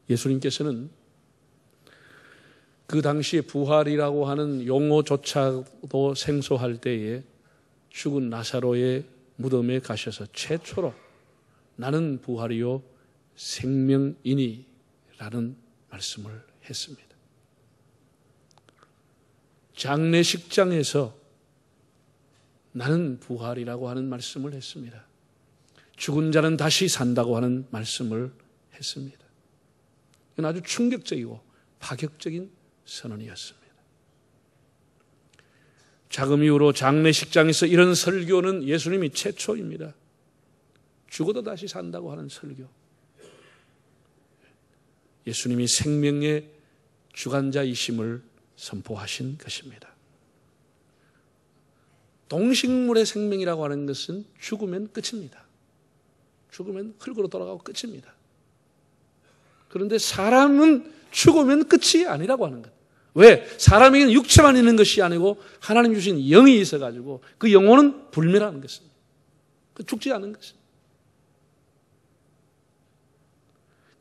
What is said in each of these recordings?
예수님께서는 그 당시에 부활이라고 하는 용어조차도 생소할 때에 죽은 나사로의 무덤에 가셔서 최초로 나는 부활이요 생명이니 라는 말씀을 했습니다. 장례식장에서 나는 부활이라고 하는 말씀을 했습니다. 죽은 자는 다시 산다고 하는 말씀을 했습니다. 이건 아주 충격적이고 파격적인 선언이었습니다. 자금 이후로 장례식장에서 이런 설교는 예수님이 최초입니다. 죽어도 다시 산다고 하는 설교. 예수님이 생명의 주관자이심을 선포하신 것입니다. 동식물의 생명이라고 하는 것은 죽으면 끝입니다. 죽으면 흙으로 돌아가고 끝입니다. 그런데 사람은 죽으면 끝이 아니라고 하는 것. 왜? 사람에게는 육체만 있는 것이 아니고 하나님 주신 영이 있어가지고 그 영혼은 불멸하는 것입니다. 죽지 않은 것입니다.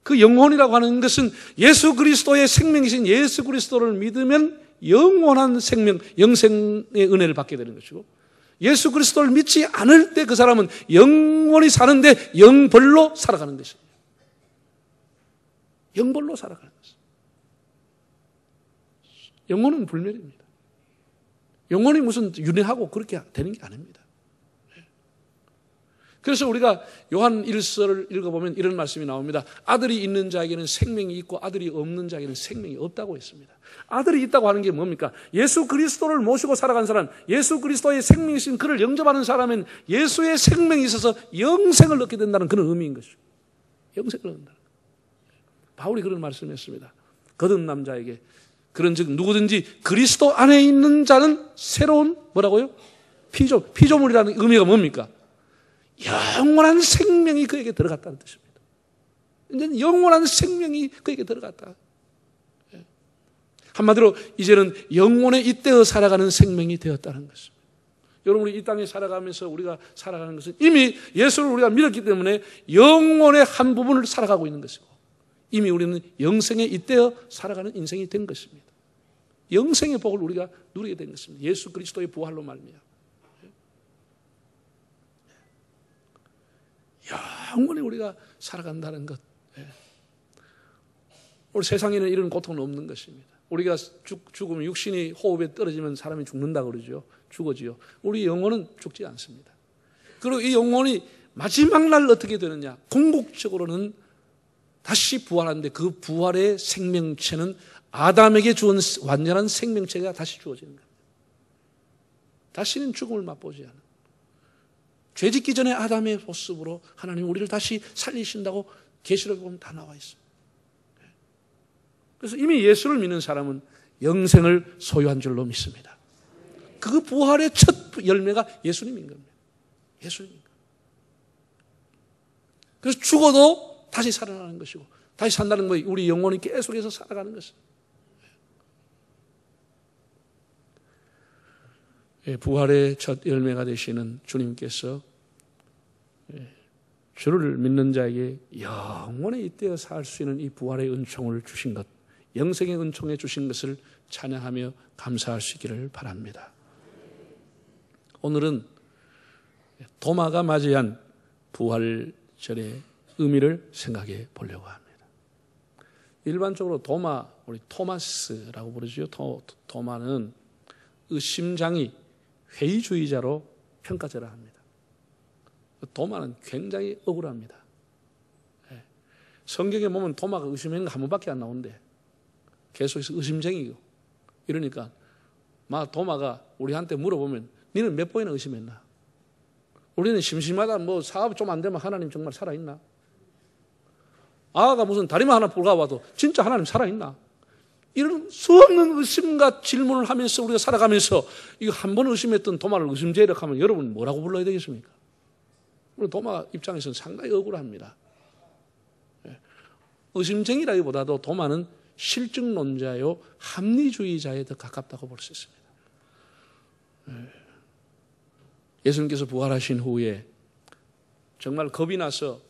그 영혼이라고 하는 것은 예수 그리스도의 생명이신 예수 그리스도를 믿으면 영원한 생명, 영생의 은혜를 받게 되는 것이고, 예수 그리스도를 믿지 않을 때 그 사람은 영원히 사는데 영벌로 살아가는 것입니다. 영벌로 살아가는 것입니다. 영혼은 불멸입니다. 영혼이 무슨 윤회하고 그렇게 되는 게 아닙니다. 그래서 우리가 요한 1서를 읽어보면 이런 말씀이 나옵니다. 아들이 있는 자에게는 생명이 있고 아들이 없는 자에게는 생명이 없다고 했습니다. 아들이 있다고 하는 게 뭡니까? 예수 그리스도를 모시고 살아간 사람, 예수 그리스도의 생명이신 그를 영접하는 사람은 예수의 생명이 있어서 영생을 얻게 된다는 그런 의미인 것이죠. 영생을 얻는다. 바울이 그런 말씀을 했습니다. 거듭 남자에게 그런즉 누구든지 그리스도 안에 있는 자는 새로운 뭐라고요? 피조물이라는 의미가 뭡니까? 영원한 생명이 그에게 들어갔다는 뜻입니다. 이제는 영원한 생명이 그에게 들어갔다. 한마디로 이제는 영원에 잇대어 살아가는 생명이 되었다는 것입니다. 여러분, 우리 이 땅에 살아가면서 우리가 살아가는 것은 이미 예수를 우리가 믿었기 때문에 영원의 한 부분을 살아가고 있는 것이고, 이미 우리는 영생에 잇대어 살아가는 인생이 된 것입니다. 영생의 복을 우리가 누리게 된 것입니다. 예수 그리스도의 부활로 말미암아 영원히 우리가 살아간다는 것. 우리 세상에는 이런 고통은 없는 것입니다. 우리가 죽으면 육신이 호흡에 떨어지면 사람이 죽는다 그러죠. 죽어지요. 우리 영혼은 죽지 않습니다. 그리고 이 영혼이 마지막 날 어떻게 되느냐? 궁극적으로는 다시 부활하는데 그 부활의 생명체는 아담에게 주은 완전한 생명체가 다시 주어지는 겁니다. 다시는 죽음을 맛보지 않는. 죄 짓기 전에 아담의 모습으로 하나님 우리를 다시 살리신다고 계시록에 보면 다 나와 있습니다. 그래서 이미 예수를 믿는 사람은 영생을 소유한 줄로 믿습니다. 그 부활의 첫 열매가 예수님인 겁니다. 예수님인 겁니다. 그래서 죽어도 다시 살아나는 것이고, 다시 산다는 거 우리 영혼이 계속해서 살아가는 것입니다. 부활의 첫 열매가 되시는 주님께서 주를 믿는 자에게 영원에 잇대어 살 수 있는 이 부활의 은총을 주신 것, 영생의 은총에 주신 것을 찬양하며 감사할 수 있기를 바랍니다. 오늘은 도마가 맞이한 부활절의 의미를 생각해 보려고 합니다. 일반적으로 도마, 우리 토마스라고 부르죠. 도마는 의심장이 회의주의자로 평가절하 합니다. 도마는 굉장히 억울합니다. 성경에 보면 도마가 의심한 거 한 번밖에 안 나오는데 계속해서 의심쟁이고 이러니까 도마가 우리한테 물어보면 너는 몇 번이나 의심했나? 우리는 심심하다 뭐 사업 좀 안 되면 하나님 정말 살아있나? 아가 무슨 다리만 하나 불가와도 진짜 하나님 살아있나? 이런 수없는 의심과 질문을 하면서 우리가 살아가면서 이거 한 번 의심했던 도마를 의심제력하면 여러분 뭐라고 불러야 되겠습니까? 우리 도마 입장에서는 상당히 억울합니다. 의심쟁이라기보다도 도마는 실증론자요 합리주의자에 더 가깝다고 볼 수 있습니다. 예수님께서 부활하신 후에 정말 겁이 나서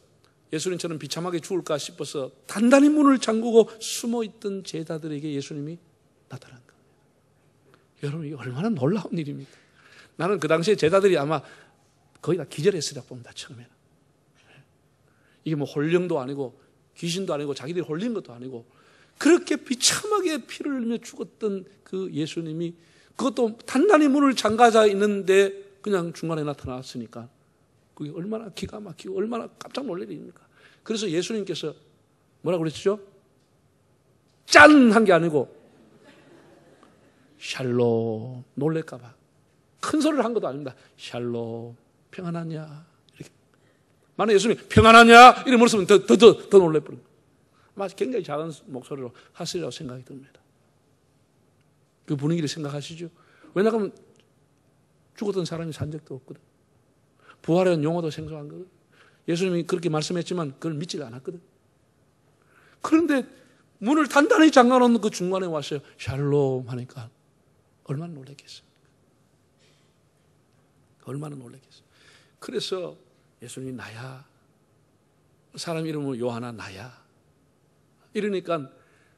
예수님처럼 비참하게 죽을까 싶어서 단단히 문을 잠그고 숨어있던 제자들에게 예수님이 나타난 겁니다. 여러분, 이게 얼마나 놀라운 일입니까? 나는 그 당시에 제자들이 아마 거의 다 기절했으리라 봅니다. 처음에는. 이게 뭐 홀령도 아니고 귀신도 아니고 자기들이 홀린 것도 아니고 그렇게 비참하게 피를 흘리며 죽었던 그 예수님이 그것도 단단히 문을 잠가져 있는데 그냥 중간에 나타났으니까 그게 얼마나 기가 막히고 얼마나 깜짝 놀랄 일입니까? 그래서 예수님께서 뭐라고 그랬죠? 짠! 한 게 아니고 샬롬, 놀랄까봐 큰 소리를 한 것도 아닙니다. 샬롬, 평안하냐? 이렇게. 만약 예수님이 평안하냐? 이런 말씀은 더 놀랄 뻔. 아마 굉장히 작은 목소리로 하시리라고 생각이 듭니다. 그 분위기를 생각하시죠? 왜냐하면 죽었던 사람이 산 적도 없거든. 부활한 용어도 생소한 거거든. 예수님이 그렇게 말씀했지만 그걸 믿지가 않았거든. 그런데 문을 단단히 잠가놓는 그 중간에 왔어요. 샬롬 하니까 얼마나 놀랐겠어요. 얼마나 놀랐겠어요. 그래서 예수님이 나야. 사람 이름은 요하나 나야. 이러니까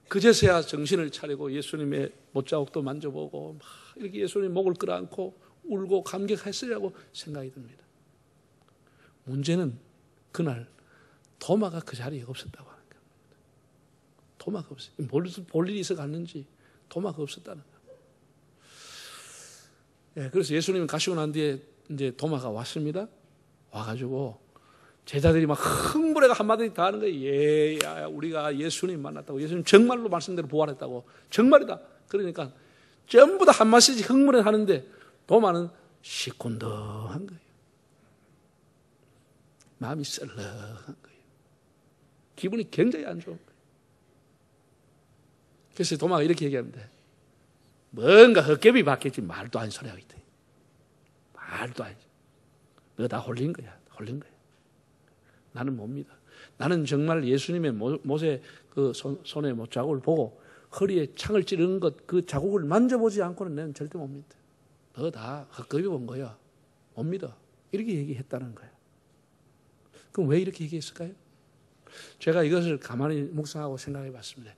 그제서야 정신을 차리고 예수님의 못자국도 만져보고 막 이렇게 예수님 목을 끌어안고 울고 감격했으리라고 생각이 듭니다. 문제는 그날 도마가 그 자리에 없었다고 하는 겁니다. 도마가 없어요. 볼 일이 있어 갔는지 도마가 없었다는 거예요. 예, 그래서 예수님이 가시고 난 뒤에 이제 도마가 왔습니다. 와가지고 제자들이 막 흥분해가 한마디 다 하는 거예요. 야, 우리가 예수님 만났다고. 예수님 정말로 말씀대로 부활했다고. 정말이다. 그러니까 전부 다 한마디씩 흥분해 하는데 도마는 시큰둥한 거예요. 마음이 썰렁한 거예요. 기분이 굉장히 안 좋은 거예요. 그래서 도마가 이렇게 얘기하는데 뭔가 헛개비 받겠지 말도 안 소리 하고 있대. 말도 안. 너 다 홀린 거야. 홀린 거야. 나는 못 믿어. 나는 정말 예수님의 못에 그 손에 못자국을 보고 허리에 창을 찌르는 것 그 자국을 만져보지 않고는 나는 절대 못 믿어. 너 다 헛개비 본 거야. 못 믿어. 이렇게 얘기했다는 거야. 그럼 왜 이렇게 얘기했을까요? 제가 이것을 가만히 묵상하고 생각해 봤습니다.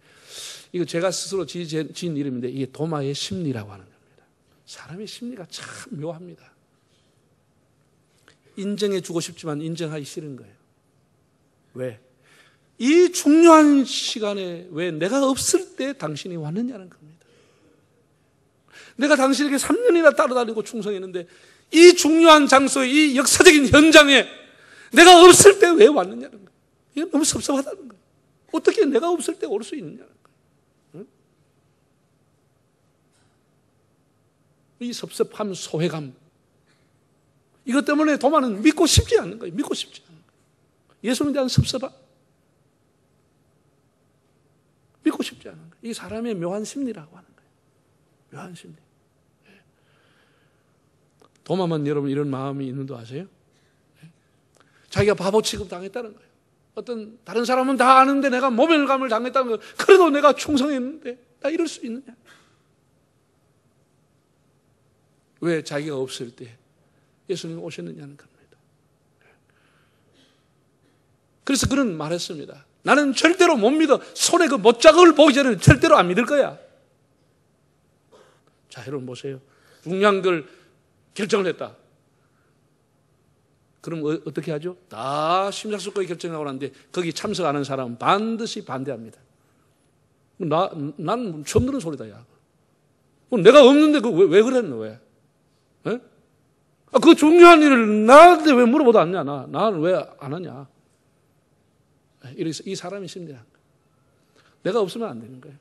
이거 제가 스스로 지은 이름인데 이게 도마의 심리라고 하는 겁니다. 사람의 심리가 참 묘합니다. 인정해 주고 싶지만 인정하기 싫은 거예요. 왜? 이 중요한 시간에 왜 내가 없을 때 당신이 왔느냐는 겁니다. 내가 당신에게 3년이나 따라다니고 충성했는데 이 중요한 장소에 이 역사적인 현장에 내가 없을 때 왜 왔느냐는 거예요. 이게 너무 섭섭하다는 거예요. 어떻게 내가 없을 때 올 수 있느냐는 거예요. 응? 이 섭섭함, 소외감 이것 때문에 도마는 믿고 싶지 않는 거예요. 믿고 싶지 않는 거예요. 예수님에 대한 섭섭함 믿고 싶지 않은 거예요. 이게 사람의 묘한 심리라고 하는 거예요. 묘한 심리. 도마만 여러분 이런 마음이 있는 거 아세요? 자기가 바보 취급 당했다는 거예요. 어떤 다른 사람은 다 아는데 내가 모멸감을 당했다는 거예요. 그래도 내가 충성했는데 나 이럴 수 있느냐? 왜 자기가 없을 때 예수님이 오셨느냐는 겁니다. 그래서 그는 말했습니다. 나는 절대로 못 믿어. 손에 그 못자국을 보기 전에는 절대로 안 믿을 거야. 자, 여러분 보세요. 중요한 걸 결정을 했다. 그럼 어떻게 하죠? 다 심사숙고히 결정하고 나는데 거기 참석하는 사람은 반드시 반대합니다. 난 처음 들은 소리다. 야. 내가 없는데 왜 그랬노? 왜? 에? 그 중요한 일을 나한테 왜 물어보도 않냐? 나는 왜 안 하냐? 이래서 이 사람이 심리란 거예요. 내가 없으면 안 되는 거예요.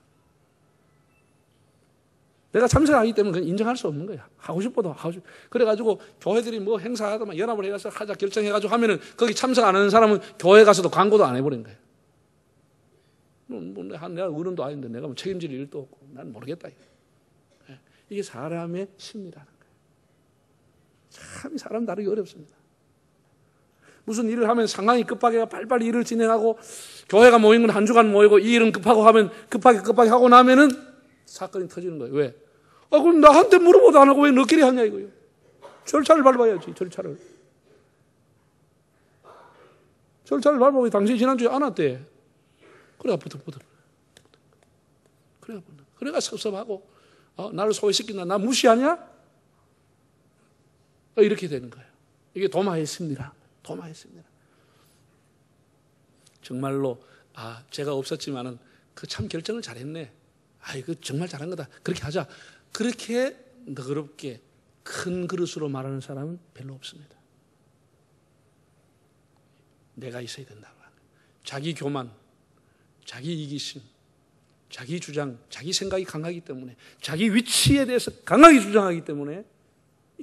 내가 참석하기 때문에 그건 인정할 수 없는 거야. 하고 싶어도 하고 싶어. 그래가지고 교회들이 뭐 행사하다만 연합을 해가서 하자 결정해가지고 하면은 거기 참석 안 하는 사람은 교회 가서도 광고도 안 해버린 거예요. 내가 어른도 아닌데 내가 뭐 책임질 일도 없고 난 모르겠다. 이게 사람의 심리라는 거예요. 참 사람 다루기 어렵습니다. 무슨 일을 하면 상황이 급하게 빨리빨리 일을 진행하고 교회가 모인 건 한 주간 모이고 이 일은 급하고 하면 급하게 하고 나면은 사건이 터지는 거예요. 왜? 그럼 나한테 물어보도 안 하고 왜 너끼리 하냐 이거예요. 절차를 밟아야지. 절차를 밟고 당신이 지난주에 안 왔대. 그래가 부득부득. 그래가 섭섭하고 나를 소외시킨다. 나 무시하냐? 이렇게 되는 거예요. 이게 도마의 심리라. 도마의 심리라. 정말로 제가 없었지만은 그 참 결정을 잘했네. 이거 정말 잘한 거다. 그렇게 하자. 그렇게 너그럽게 큰 그릇으로 말하는 사람은 별로 없습니다. 내가 있어야 된다고. 자기 교만, 자기 이기심, 자기 주장, 자기 생각이 강하기 때문에, 자기 위치에 대해서 강하게 주장하기 때문에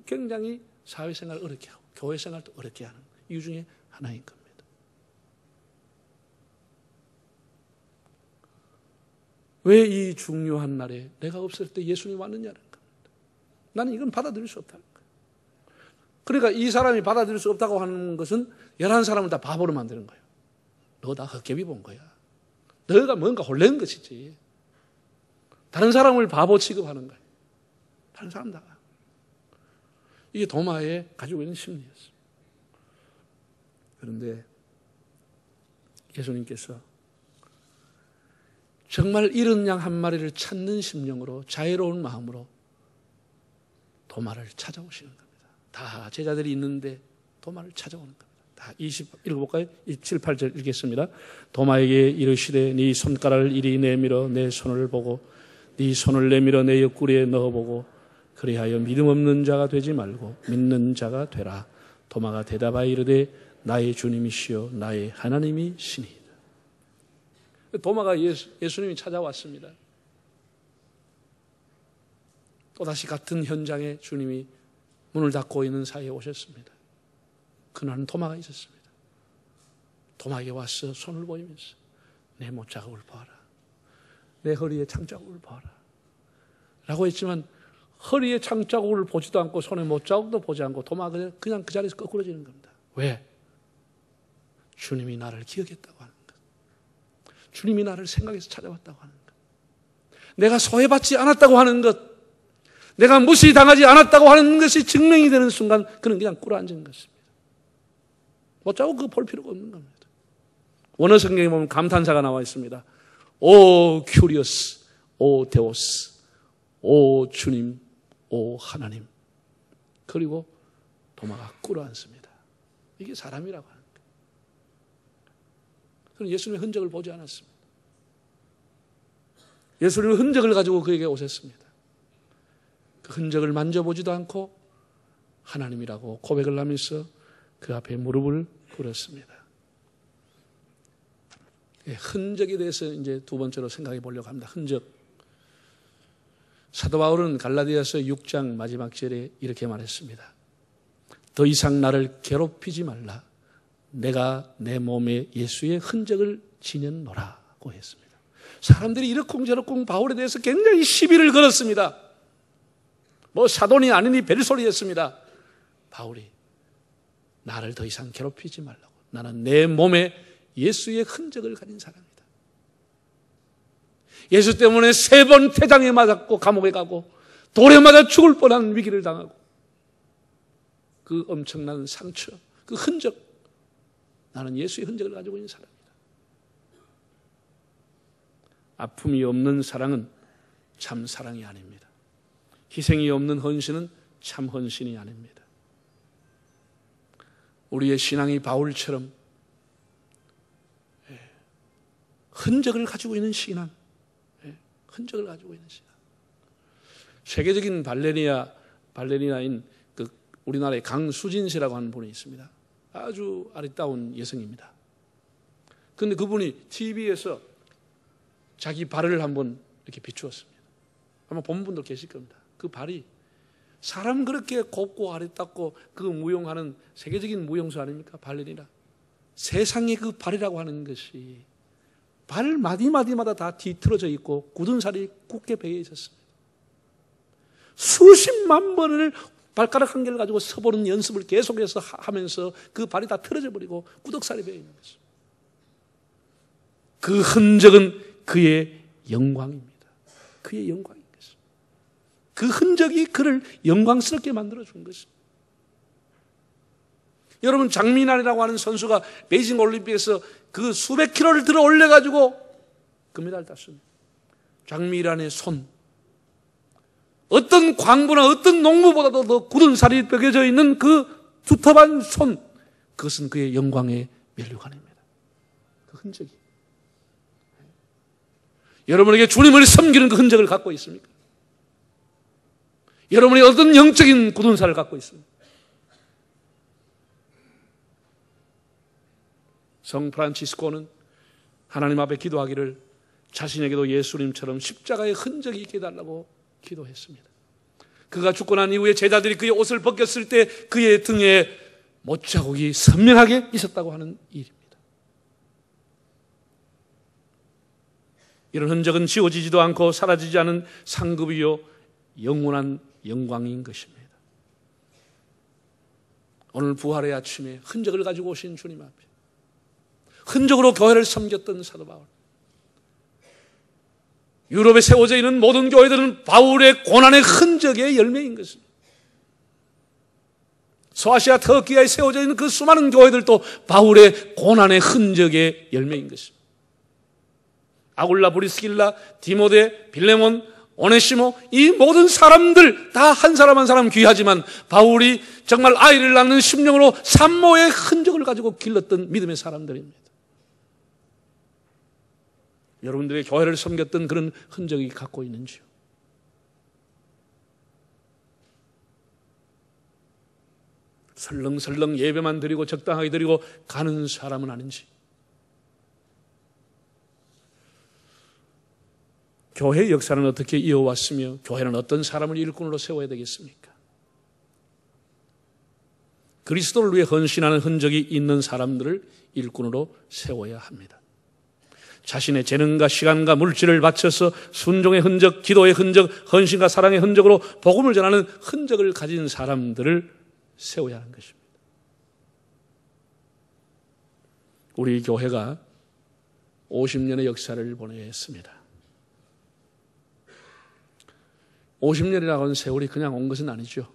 굉장히 사회생활을 어렵게 하고 교회생활도 어렵게 하는 이유 중에 하나인 겁니다. 왜 이 중요한 날에 내가 없을 때 예수님이 왔느냐는 겁니다. 나는 이건 받아들일 수 없다는 거예요. 그러니까 이 사람이 받아들일 수 없다고 하는 것은 11사람을 다 바보로 만드는 거예요. 너 다 헛개비 본 거야. 너가 뭔가 홀린 것이지. 다른 사람을 바보 취급하는 거예요. 다른 사람 다. 이게 도마에 가지고 있는 심리였어요. 그런데 예수님께서 정말 잃은 양 한 마리를 찾는 심령으로 자애로운 마음으로 도마를 찾아오시는 겁니다. 다 제자들이 있는데 도마를 찾아오는 겁니다. 다 20 읽어볼까요? 7, 8절 읽겠습니다. 도마에게 이르시되 네 손가락을 이리 내밀어 내 손을 보고 네 손을 내밀어 내 옆구리에 넣어보고 그리하여 믿음 없는 자가 되지 말고 믿는 자가 되라. 도마가 대답하여 이르되 나의 주님이시여 나의 하나님이시니. 도마가 예수님이 찾아왔습니다. 또다시 같은 현장에 주님이 문을 닫고 있는 사이에 오셨습니다. 그날은 도마가 있었습니다. 도마에게 와서 손을 보이면서 내 못자국을 봐라. 내 허리에 창자국을 봐라. 라고 했지만 허리에 창자국을 보지도 않고 손에 못자국도 보지 않고 도마가 그냥 그 자리에서 거꾸러지는 겁니다. 왜? 주님이 나를 기억했다고 하는 것. 주님이 나를 생각해서 찾아왔다고 하는 것. 내가 소외받지 않았다고 하는 것. 내가 무시당하지 않았다고 하는 것이 증명이 되는 순간 그는 그냥 꿇어앉은 것입니다. 못자국 그거 볼 필요가 없는 겁니다. 원어 성경에 보면 감탄사가 나와 있습니다. 오 큐리어스, 오 데오스, 오 주님, 오 하나님. 그리고 도마가 꿇어앉습니다. 이게 사람이라고 하는 거예요. 그는 예수님의 흔적을 보지 않았습니다. 예수님의 흔적을 가지고 그에게 오셨습니다. 그 흔적을 만져보지도 않고 하나님이라고 고백을 하면서 그 앞에 무릎을 꿇었습니다. 흔적에 대해서 이제 두 번째로 생각해 보려고 합니다. 흔적. 사도 바울은 갈라디아서 6장 마지막 절에 이렇게 말했습니다. 더 이상 나를 괴롭히지 말라. 내가 내 몸에 예수의 흔적을 지녔노라고 했습니다. 사람들이 이러쿵저러쿵 바울에 대해서 굉장히 시비를 걸었습니다. 뭐 사돈이 아니니 별소리 했습니다. 바울이 나를 더 이상 괴롭히지 말라고. 나는 내 몸에 예수의 흔적을 가진 사람이다. 예수 때문에 3번 태장에 맞았고 감옥에 가고 돌에 맞아 죽을 뻔한 위기를 당하고 그 엄청난 상처, 그 흔적, 나는 예수의 흔적을 가지고 있는 사람이다. 아픔이 없는 사랑은 참 사랑이 아닙니다. 희생이 없는 헌신은 참 헌신이 아닙니다. 우리의 신앙이 바울처럼 흔적을 가지고 있는 신앙, 흔적을 가지고 있는 신앙. 세계적인 발레리나인 그 우리나라의 강수진 씨라고 하는 분이 있습니다. 아주 아리따운 여성입니다. 그런데 그분이 TV에서 자기 발을 한번 이렇게 비추었습니다. 아마 본 분도 계실 겁니다. 그 발이 사람 그렇게 곱고 아리따고 그 무용하는 세계적인 무용수 아닙니까? 발레리나. 세상에 그 발이라고 하는 것이 발 마디마디마다 다 뒤틀어져 있고 굳은 살이 굳게 배어 있었습니다. 수십만 번을 발가락 한 개를 가지고 서보는 연습을 계속해서 하면서 그 발이 다 틀어져 버리고 꾸덕살이 배어 있는 것입니다. 그 흔적은 그의 영광입니다. 그의 영광인 것입니다. 그 흔적이 그를 영광스럽게 만들어준 것입니다. 여러분, 장민환이라고 하는 선수가 베이징 올림픽에서 그 수백 킬로를 들어 올려가지고 금메달 땄습니다. 장민환의 손, 어떤 광부나 어떤 농부보다도 더 굳은 살이 뼈겨져 있는 그 두텁한 손, 그것은 그의 영광의 면류관입니다. 그 흔적이. 여러분에게 주님을 섬기는 그 흔적을 갖고 있습니까? 여러분이 어떤 영적인 굳은 살을 갖고 있습니까? 성 프란치스코는 하나님 앞에 기도하기를 자신에게도 예수님처럼 십자가의 흔적이 있게 해달라고 기도했습니다. 그가 죽고 난 이후에 제자들이 그의 옷을 벗겼을 때 그의 등에 못자국이 선명하게 있었다고 하는 일입니다. 이런 흔적은 지워지지도 않고 사라지지 않은 상급이요 영원한 영광인 것입니다. 오늘 부활의 아침에 흔적을 가지고 오신 주님 앞에 흔적으로 교회를 섬겼던 사도 바울, 유럽에 세워져 있는 모든 교회들은 바울의 고난의 흔적의 열매인 것입니다. 소아시아 터키에 세워져 있는 그 수많은 교회들도 바울의 고난의 흔적의 열매인 것입니다. 아굴라, 브리스길라, 디모데, 빌레몬, 오네시모, 이 모든 사람들 다 한 사람 한 사람 귀하지만 바울이 정말 아이를 낳는 심령으로 산모의 흔적을 가지고 길렀던 믿음의 사람들입니다. 여러분들의 교회를 섬겼던 그런 흔적이 갖고 있는지요? 설렁설렁 예배만 드리고 적당하게 드리고 가는 사람은 아닌지. 교회의 역사는 어떻게 이어왔으며 교회는 어떤 사람을 일꾼으로 세워야 되겠습니까? 그리스도를 위해 헌신하는 흔적이 있는 사람들을 일꾼으로 세워야 합니다. 자신의 재능과 시간과 물질을 바쳐서 순종의 흔적, 기도의 흔적, 헌신과 사랑의 흔적으로 복음을 전하는 흔적을 가진 사람들을 세워야 하는 것입니다. 우리 교회가 50년의 역사를 보내야 했습니다. 50년이라고 하는 세월이 그냥 온 것은 아니죠.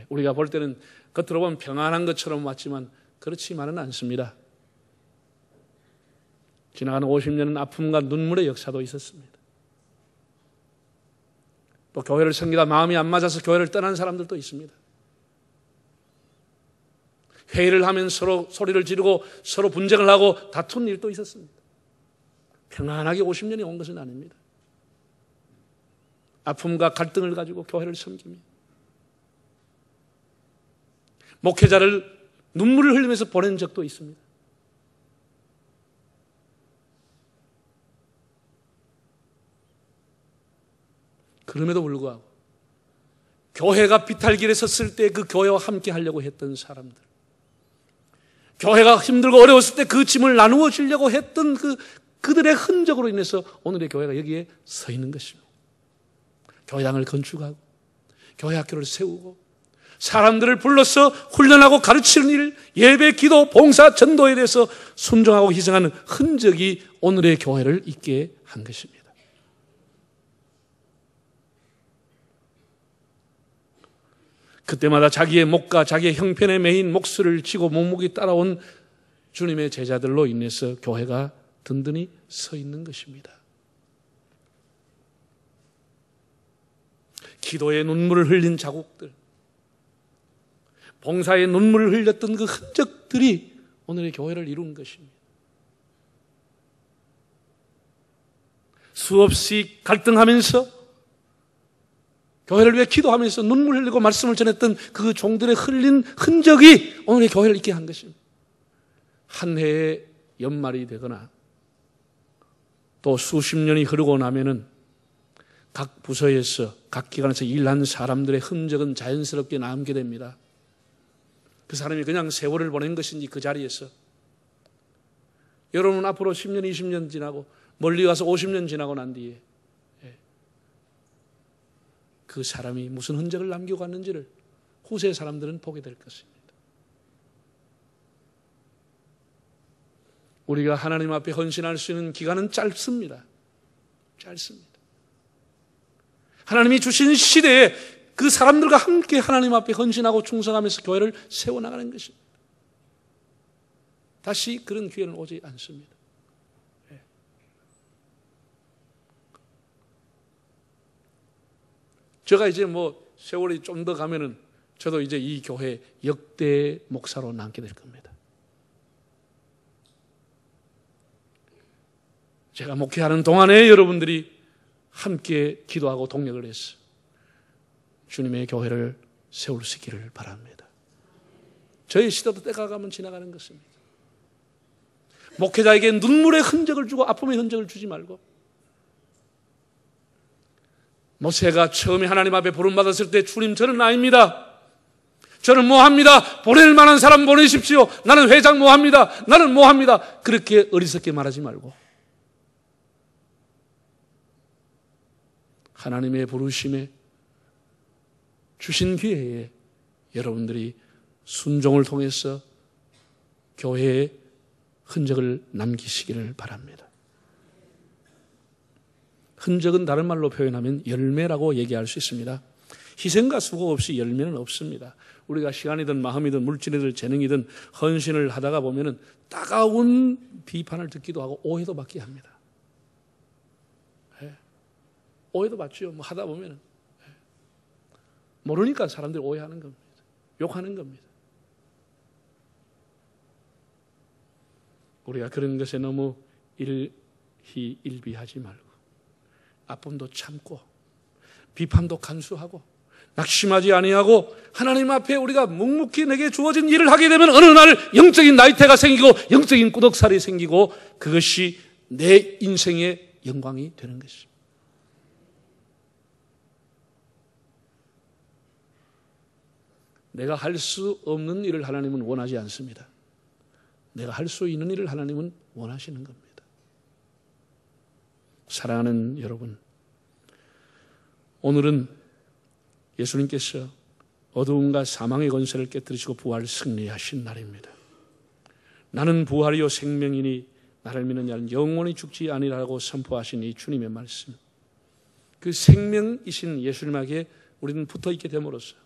우리가 볼 때는 겉으로 보면 평안한 것처럼 왔지만 그렇지만은 않습니다. 지나가는 50년은 아픔과 눈물의 역사도 있었습니다. 또 교회를 섬기다 마음이 안 맞아서 교회를 떠난 사람들도 있습니다. 회의를 하면 서로 소리를 지르고 서로 분쟁을 하고 다툰 일도 있었습니다. 평안하게 50년이 온 것은 아닙니다. 아픔과 갈등을 가지고 교회를 섬깁니다. 목회자를 눈물을 흘리면서 보낸 적도 있습니다. 그럼에도 불구하고 교회가 비탈길에 섰을 때 그 교회와 함께 하려고 했던 사람들, 교회가 힘들고 어려웠을 때 그 짐을 나누어 주려고 했던 그들의 흔적으로 인해서 오늘의 교회가 여기에 서 있는 것입니다. 교회당을 건축하고 교회 학교를 세우고 사람들을 불러서 훈련하고 가르치는 일, 예배, 기도, 봉사, 전도에 대해서 순종하고 희생하는 흔적이 오늘의 교회를 있게 한 것입니다. 그때마다 자기의 목과 자기의 형편에 매인 몫을 지고 묵묵히 따라온 주님의 제자들로 인해서 교회가 든든히 서 있는 것입니다. 기도의 눈물을 흘린 자국들, 봉사의 눈물을 흘렸던 그 흔적들이 오늘의 교회를 이룬 것입니다. 수없이 갈등하면서 교회를 위해 기도하면서 눈물 흘리고 말씀을 전했던 그 종들의 흘린 흔적이 오늘의 교회를 있게 한 것입니다. 한 해의 연말이 되거나 또 수십 년이 흐르고 나면은 각 부서에서 각 기관에서 일한 사람들의 흔적은 자연스럽게 남게 됩니다. 그 사람이 그냥 세월을 보낸 것인지 그 자리에서 여러분 앞으로 10년, 20년 지나고 멀리 가서 50년 지나고 난 뒤에 그 사람이 무슨 흔적을 남기고 갔는지를 후세 사람들은 보게 될 것입니다. 우리가 하나님 앞에 헌신할 수 있는 기간은 짧습니다. 짧습니다. 하나님이 주신 시대에 그 사람들과 함께 하나님 앞에 헌신하고 충성하면서 교회를 세워나가는 것입니다. 다시 그런 기회는 오지 않습니다. 제가 이제 세월이 좀 더 가면은 저도 이제 이 교회 역대 목사로 남게 될 겁니다. 제가 목회하는 동안에 여러분들이 함께 기도하고 동력을 해서 주님의 교회를 세울 수 있기를 바랍니다. 저희 시대도 때가 가면 지나가는 것입니다. 목회자에게 눈물의 흔적을 주고 아픔의 흔적을 주지 말고, 모세가 처음에 하나님 앞에 부름받았을 때 주님 저는 아닙니다. 저는 뭐합니다. 보낼 만한 사람 보내십시오. 나는 회장 뭐합니다. 나는 뭐합니다. 그렇게 어리석게 말하지 말고 하나님의 부르심에 주신 기회에 여러분들이 순종을 통해서 교회의 흔적을 남기시기를 바랍니다. 흔적은 다른 말로 표현하면 열매라고 얘기할 수 있습니다. 희생과 수고 없이 열매는 없습니다. 우리가 시간이든 마음이든 물질이든 재능이든 헌신을 하다가 보면은 따가운 비판을 듣기도 하고 오해도 받게 합니다. 오해도 받죠. 하다 보면은 모르니까 사람들이 오해하는 겁니다. 욕하는 겁니다. 우리가 그런 것에 너무 일희일비하지 말고 아픔도 참고 비판도 간수하고 낙심하지 아니하고 하나님 앞에 우리가 묵묵히 내게 주어진 일을 하게 되면 어느 날 영적인 나이테가 생기고 영적인 꾸덕살이 생기고 그것이 내 인생의 영광이 되는 것입니다. 내가 할 수 없는 일을 하나님은 원하지 않습니다. 내가 할 수 있는 일을 하나님은 원하시는 겁니다. 사랑하는 여러분, 오늘은 예수님께서 어두움과 사망의 권세를 깨뜨리시고 부활 승리하신 날입니다. 나는 부활이요 생명이니 나를 믿는 자는 영원히 죽지 아니라고 선포하신 이 주님의 말씀, 그 생명이신 예수님에게 우리는 붙어있게 됨으로써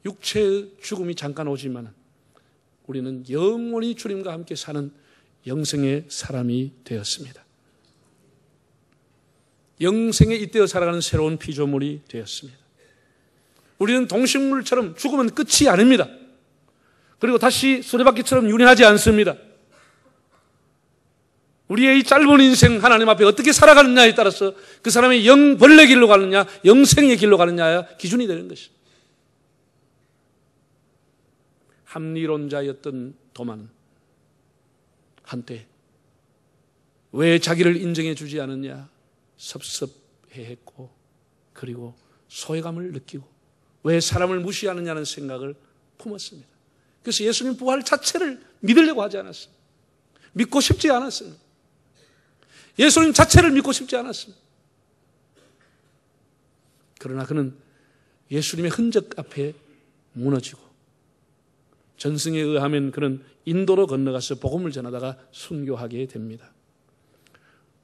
육체의 죽음이 잠깐 오지만 우리는 영원히 주님과 함께 사는 영생의 사람이 되었습니다. 영생에 잇대어 살아가는 새로운 피조물이 되었습니다. 우리는 동식물처럼 죽으면 끝이 아닙니다. 그리고 다시 수레바퀴처럼 유린하지 않습니다. 우리의 이 짧은 인생 하나님 앞에 어떻게 살아가느냐에 따라서 그 사람이 영벌레 길로 가느냐 영생의 길로 가느냐가 기준이 되는 것입니다. 합리론자였던 도마는 한때 왜 자기를 인정해 주지 않느냐 섭섭해했고 그리고 소외감을 느끼고 왜 사람을 무시하느냐는 생각을 품었습니다. 그래서 예수님 부활 자체를 믿으려고 하지 않았습니다. 믿고 싶지 않았습니다. 예수님 자체를 믿고 싶지 않았습니다. 그러나 그는 예수님의 흔적 앞에 무너지고 전승에 의하면 그는 인도로 건너가서 복음을 전하다가 순교하게 됩니다.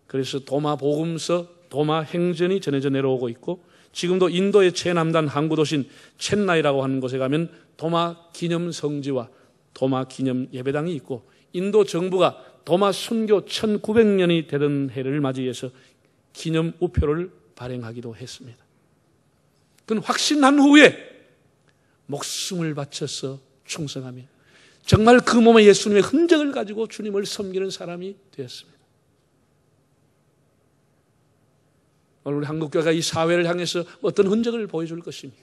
그래서 도마 복음서, 도마 행전이 전해져 내려오고 있고 지금도 인도의 최남단 항구 도시인 첸나이라고 하는 곳에 가면 도마 기념 성지와 도마 기념 예배당이 있고 인도 정부가 도마 순교 1900년이 되던 해를 맞이해서 기념 우표를 발행하기도 했습니다. 그는 확신한 후에 목숨을 바쳐서 충성하며 정말 그 몸에 예수님의 흔적을 가지고 주님을 섬기는 사람이 되었습니다. 오늘 우리 한국교회가 이 사회를 향해서 어떤 흔적을 보여줄 것입니까?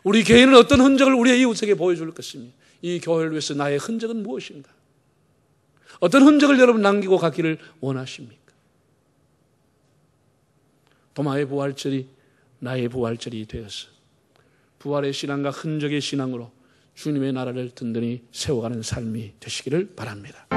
우리 교회는 어떤 흔적을 우리의 이웃에게 보여줄 것입니까? 이 교회를 위해서 나의 흔적은 무엇인가? 어떤 흔적을 여러분 남기고 가기를 원하십니까? 도마의 부활절이 나의 부활절이 되어서 부활의 신앙과 흔적의 신앙으로 주님의 나라를 든든히 세워가는 삶이 되시기를 바랍니다.